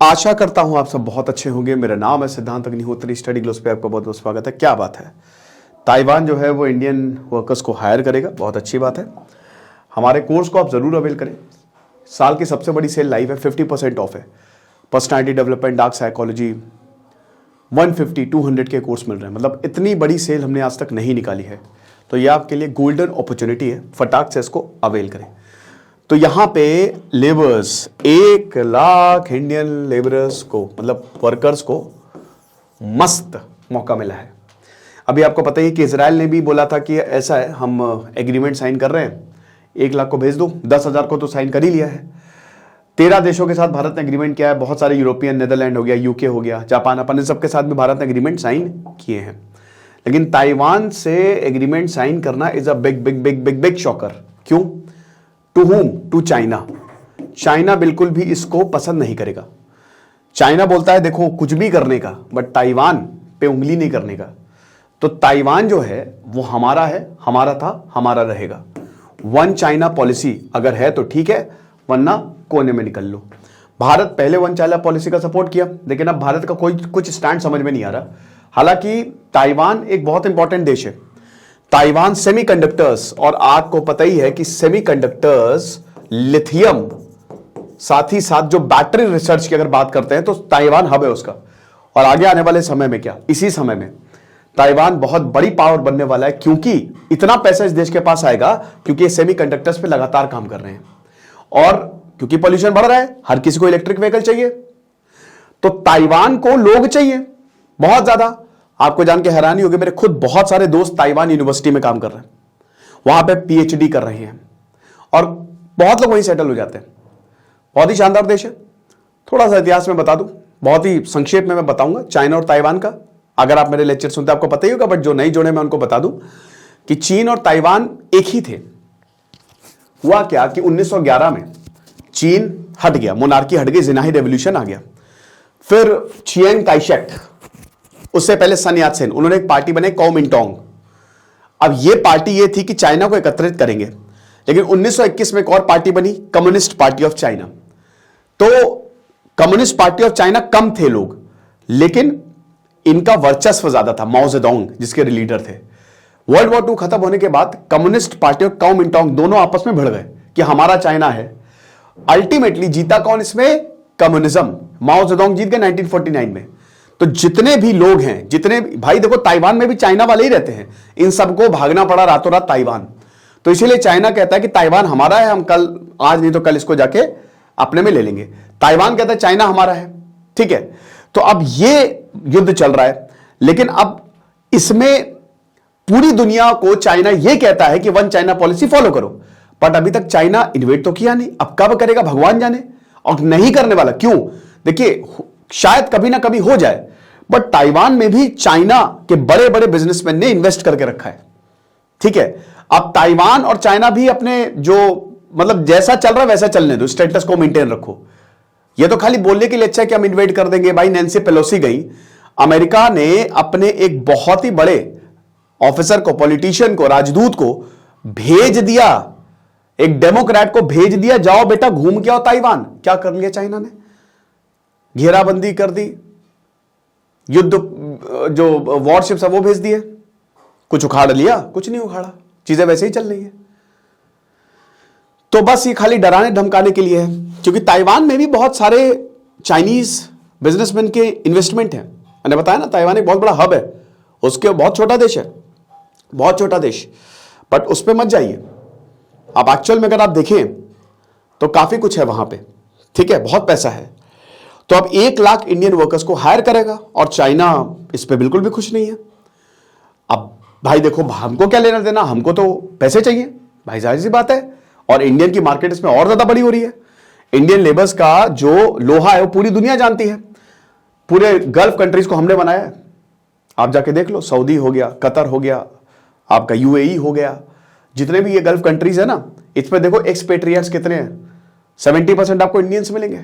आशा करता हूं आप सब बहुत अच्छे होंगे। मेरा नाम है सिद्धांत अग्निहोत्री। स्टडी ग्लोस पे आपका बहुत बहुत स्वागत है। क्या बात है, ताइवान जो है वो इंडियन वर्कर्स को हायर करेगा, बहुत अच्छी बात है। हमारे कोर्स को आप जरूर अवेल करें। साल की सबसे बड़ी सेल लाइव है, 50% ऑफ है। पर्सनैलिटी डेवलपमेंट, डार्क साइकोलॉजी, 150 200 के कोर्स मिल रहे हैं। मतलब इतनी बड़ी सेल हमने आज तक नहीं निकाली है, तो ये आपके लिए गोल्डन अपॉर्चुनिटी है। फटाक से इसको अवेल करें। तो यहां पे लेबर्स 1 लाख इंडियन लेबरर्स को, मतलब वर्कर्स को मस्त मौका मिला है। अभी आपको पता ही कि इजराइल ने भी बोला था कि ऐसा है, हम एग्रीमेंट साइन कर रहे हैं, 1 लाख को भेज दो, 10,000 को तो साइन कर ही लिया है। 13 देशों के साथ भारत ने एग्रीमेंट किया है। बहुत सारे यूरोपियन, नेदरलैंड हो गया, यूके हो गया, जापान, अपन इन सबके साथ भी भारत ने एग्रीमेंट साइन किए हैं। लेकिन ताइवान से एग्रीमेंट साइन करना is a big big big big big shocker. क्यों? To whom? To China. China बिल्कुल भी इसको पसंद नहीं करेगा। चाइना बोलता है देखो कुछ भी करने का, बट ताइवान पे उंगली नहीं करने का। तो ताइवान जो है वो हमारा है, हमारा था, हमारा रहेगा। वन चाइना पॉलिसी अगर है तो ठीक है, वरना कोने में निकल लो। भारत पहले वन चाइना पॉलिसी का सपोर्ट किया, लेकिन अब भारत का कोई कुछ स्टैंड समझ में नहीं आ रहा। हालांकि ताइवान एक बहुत इंपॉर्टेंट देश है। ताइवान सेमीकंडक्टर्स, और आपको पता ही है कि सेमीकंडक्टर्स, लिथियम, साथ ही साथ जो बैटरी रिसर्च की अगर बात करते हैं तो ताइवान हब है उसका। और आगे आने वाले समय में, क्या इसी समय में, ताइवान बहुत बड़ी पावर बनने वाला है। क्योंकि इतना पैसा इस देश के पास आएगा क्योंकि ये सेमीकंडक्टर्स पे लगातार काम कर रहे हैं, और क्योंकि पॉल्यूशन बढ़ रहा है, हर किसी को इलेक्ट्रिक व्हीकल चाहिए, तो ताइवान को लोग चाहिए बहुत ज्यादा। आपको जान के हैरानी होगी, मेरे खुद बहुत सारे दोस्त ताइवान यूनिवर्सिटी में काम कर रहे हैं, वहां पे पीएचडी कर रहे हैं, और बहुत लोग वहीं सेटल हो जाते हैं। बहुत ही शानदार देश है। थोड़ा सा इतिहास में बता दूं, बहुत ही संक्षेप में मैं बताऊंगा चाइना और ताइवान का। अगर आप मेरे लेक्चर सुनते आपको पता ही होगा, बट जो नहीं जुड़े मैं उनको बता दूं कि चीन और ताइवान एक ही थे। हुआ क्या कि 1911 में चीन हट गया, मोनार्की हट गई, जिनाही रेवोल्यूशन आ गया। फिर चियांग काइशेक, उससे पहले सन यात सेन, उन्होंने एक पार्टी बनाई कौमिंटोंग। अब ये पार्टी ये थी कि चाइना को एकत्रित करेंगे। लेकिन 1921 में एक और पार्टी बनी, कम्युनिस्ट पार्टी ऑफ चाइना। तो कम्युनिस्ट पार्टी ऑफ चाइना कम थे लोग, लेकिन इनका वर्चस्व ज्यादा था। माओ जेडोंग जिसके लीडर थे। वर्ल्ड वॉर 2 खत्म होने के बाद कम्युनिस्ट पार्टी और कौमिंटोंग दोनों आपस में भिड़ गए कि हमारा चाइना है। अल्टीमेटली जीता कौन इसमें? कम्युनिज्म। माओ जेडोंग जीत गए 1949 में। तो जितने भी लोग हैं, जितने भाई, देखो ताइवान में भी चाइना वाले ही रहते हैं, इन सबको भागना पड़ा रातों रात ताइवान। तो इसीलिए चाइना कहता है कि ताइवान हमारा है, हम कल, आज नहीं तो कल इसको जाके अपने में ले लेंगे। ताइवान कहता है चाइना हमारा है। ठीक है, तो अब ये युद्ध चल रहा है। लेकिन अब इसमें पूरी दुनिया को चाइना ये कहता है कि वन चाइना पॉलिसी फॉलो करो, बट अभी तक चाइना इन्वेट तो किया नहीं। अब कब करेगा भगवान जाने, और नहीं करने वाला। क्यों? देखिए, शायद कभी ना कभी हो जाए, बट ताइवान में भी चाइना के बड़े बड़े बिजनेसमैन ने इन्वेस्ट करके रखा है। ठीक है, अब ताइवान और चाइना भी अपने जो, मतलब जैसा चल रहा है वैसा चलने दो, स्टेटस को मेंटेन रखो। ये तो खाली बोलने के लिए अच्छा है कि हम इन्वेट कर देंगे। भाई नैन्सी पेलोसी गई, अमेरिका ने अपने एक बहुत ही बड़े ऑफिसर को, पॉलिटिशियन को, राजदूत को भेज दिया, एक डेमोक्रेट को भेज दिया, जाओ बेटा घूम के आओ ताइवान। क्या कर लिया चाइना ने? घेराबंदी कर दी, युद्ध जो वॉरशिप्स है वो भेज दिए। कुछ उखाड़ लिया? कुछ नहीं उखाड़ा, चीजें वैसे ही चल रही है। तो बस ये खाली डराने धमकाने के लिए है, क्योंकि ताइवान में भी बहुत सारे चाइनीज बिजनेसमैन के इन्वेस्टमेंट है। मैंने बताया ना, ताइवान एक बहुत बड़ा हब है, उसके बहुत छोटा देश है, बहुत छोटा देश, बट उस पर मत जाइए। अब एक्चुअल में अगर आप देखें तो काफी कुछ है वहां पे। ठीक है, बहुत पैसा है। तो अब 1 लाख इंडियन वर्कर्स को हायर करेगा, और चाइना इस पे बिल्कुल भी खुश नहीं है। अब भाई देखो, हमको क्या लेना देना, हमको तो पैसे चाहिए भाई, जाहिर सी बात है। और इंडियन की मार्केट इसमें और ज्यादा बड़ी हो रही है। इंडियन लेबर्स का जो लोहा है वो पूरी दुनिया जानती है। पूरे गल्फ कंट्रीज को हमने बनाया है। आप जाके देख लो, सऊदी हो गया, कतर हो गया, आपका यूएई हो गया, जितने भी ये गल्फ कंट्रीज है ना, इसमें देखो एक्सपेट्रियट्स कितने हैं। 70% आपको इंडियंस मिलेंगे।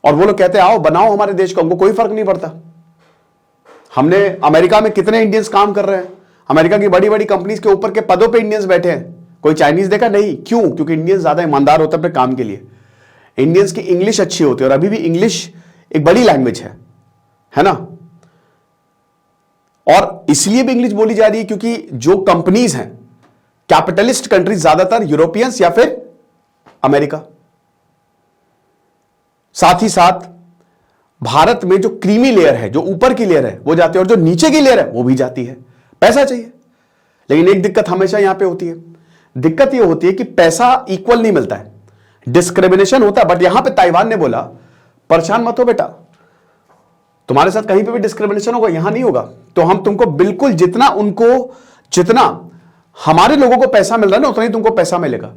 और वो लोग कहते हैं आओ बनाओ हमारे देश को, हमको कोई फर्क नहीं पड़ता। हमने अमेरिका में कितने इंडियंस काम कर रहे हैं, अमेरिका की बड़ी बड़ी कंपनीज के ऊपर के पदों पे इंडियंस बैठे हैं। कोई चाइनीज देखा? नहीं। क्यों? क्योंकि इंडियंस ज्यादा ईमानदार होते हैं अपने काम के लिए। इंडियंस की इंग्लिश अच्छी होती है, और अभी भी इंग्लिश एक बड़ी लैंग्वेज है ना। और इसलिए भी इंग्लिश बोली जा रही है क्योंकि जो कंपनीज हैं, कैपिटलिस्ट कंट्रीज, ज्यादातर यूरोपियंस या फिर अमेरिका। साथ ही साथ भारत में जो क्रीमी लेयर है, जो ऊपर की लेयर है वो जाती है, और जो नीचे की लेयर है वो भी जाती है। पैसा चाहिए, लेकिन एक दिक्कत हमेशा यहां पे होती है। दिक्कत ये होती है कि पैसा इक्वल नहीं मिलता है, डिस्क्रिमिनेशन होता है। बट यहां पे ताइवान ने बोला परेशान मत हो बेटा, तुम्हारे साथ कहीं पे भी डिस्क्रिमिनेशन होगा, यहां नहीं होगा। तो हम तुमको बिल्कुल जितना हमारे लोगों को पैसा मिल रहा है ना, उतना ही तुमको पैसा मिलेगा।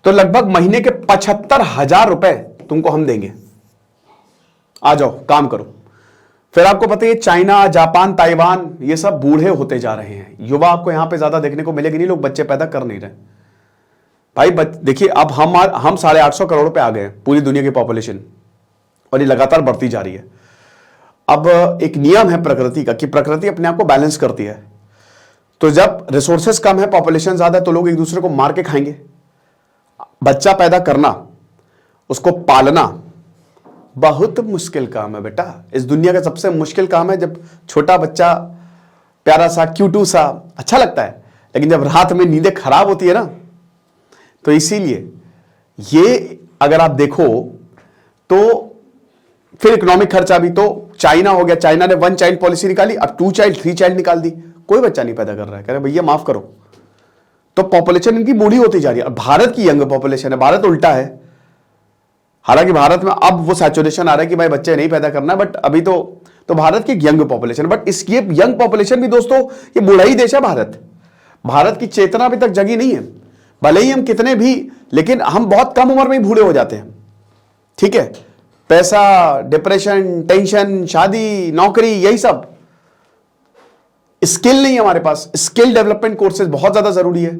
तो लगभग महीने के 75,000 रुपए तुमको हम देंगे, आ जाओ काम करो। फिर आपको पता है चाइना, जापान, ताइवान ये सब बूढ़े होते जा रहे हैं। युवा आपको यहां पे ज्यादा देखने को मिलेगी नहीं, लोग बच्चे पैदा कर नहीं रहे भाई। देखिए अब हम 850 करोड़ पे आ गए पूरी दुनिया की पॉपुलेशन, और ये लगातार बढ़ती जा रही है। अब एक नियम है प्रकृति का कि प्रकृति अपने आप को बैलेंस करती है। तो जब रिसोर्सेस कम है, पॉपुलेशन ज्यादा है, तो लोग एक दूसरे को मार के खाएंगे। बच्चा पैदा करना, उसको पालना बहुत मुश्किल काम है बेटा। इस दुनिया का सबसे मुश्किल काम है। जब छोटा बच्चा प्यारा सा, क्यूटू सा, अच्छा लगता है, लेकिन जब रात में नींदें खराब होती है ना, तो इसीलिए ये अगर आप देखो तो फिर इकोनॉमिक खर्चा भी। तो चाइना हो गया, चाइना ने 1 चाइल्ड पॉलिसी निकाली, अब 2 चाइल्ड 3 चाइल्ड निकाल दी, कोई बच्चा नहीं पैदा कर रहा है। कह रहे भैया माफ करो। तो पॉपुलेशन इनकी बूढ़ी होती जा रही है। भारत की यंग पॉपुलेशन है, भारत उल्टा है। हालांकि भारत में अब वो सैचुरेशन आ रहा है कि भाई बच्चे नहीं पैदा करना है, बट अभी तो भारत की यंग पॉपुलेशन, बट इसकी यंग पॉपुलेशन भी दोस्तों, ये बूढ़ा ही देश है भारत की चेतना अभी तक जगी नहीं है। भले ही हम कितने भी, लेकिन हम बहुत कम उम्र में ही बूढ़े हो जाते हैं। ठीक है, पैसा, डिप्रेशन, टेंशन, शादी, नौकरी, यही सब। स्किल नहीं है हमारे पास। स्किल डेवलपमेंट कोर्सेज बहुत ज्यादा जरूरी है।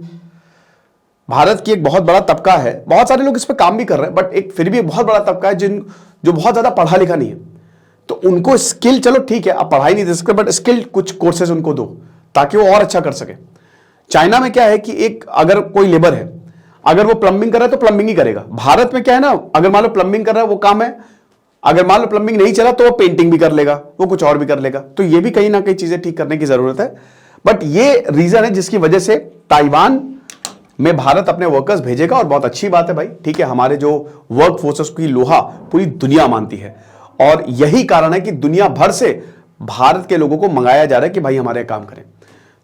भारत की एक बहुत बड़ा तबका है, बहुत सारे लोग इस पर काम भी कर रहे हैं, बट एक फिर भी एक बहुत बड़ा तबका है जो बहुत ज्यादा पढ़ा लिखा नहीं है। तो उनको स्किल, चलो ठीक है आप पढ़ाई नहीं दे सकते, बट स्किल कुछ कोर्सेज उनको दो ताकि वो और अच्छा कर सके। चाइना में क्या है कि एक अगर कोई लेबर है, अगर वो प्लम्बिंग कर रहा है तो प्लम्बिंग ही करेगा। भारत में क्या है ना, अगर मान लो प्लम्बिंग कर रहा है वो काम है, अगर मान लो प्लम्बिंग नहीं चला तो वो पेंटिंग भी कर लेगा, वो कुछ और भी कर लेगा। तो ये भी कहीं ना कहीं चीजें ठीक करने की जरूरत है। बट ये रीजन है जिसकी वजह से ताइवान में भारत अपने वर्कर्स भेजेगा, और बहुत अच्छी बात है भाई। ठीक है, हमारे जो वर्क फोर्सेस की लोहा पूरी दुनिया मानती है, और यही कारण है कि दुनिया भर से भारत के लोगों को मंगाया जा रहा है कि भाई हमारे काम करें।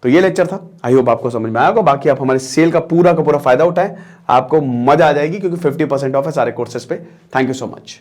तो ये लेक्चर था, आई होप आपको समझ में आया होगा। बाकी आप हमारे सेल का पूरा फायदा उठाएं, आपको मजा आ जाएगी क्योंकि 50% ऑफ है सारे कोर्सेज पे। Thank you so much.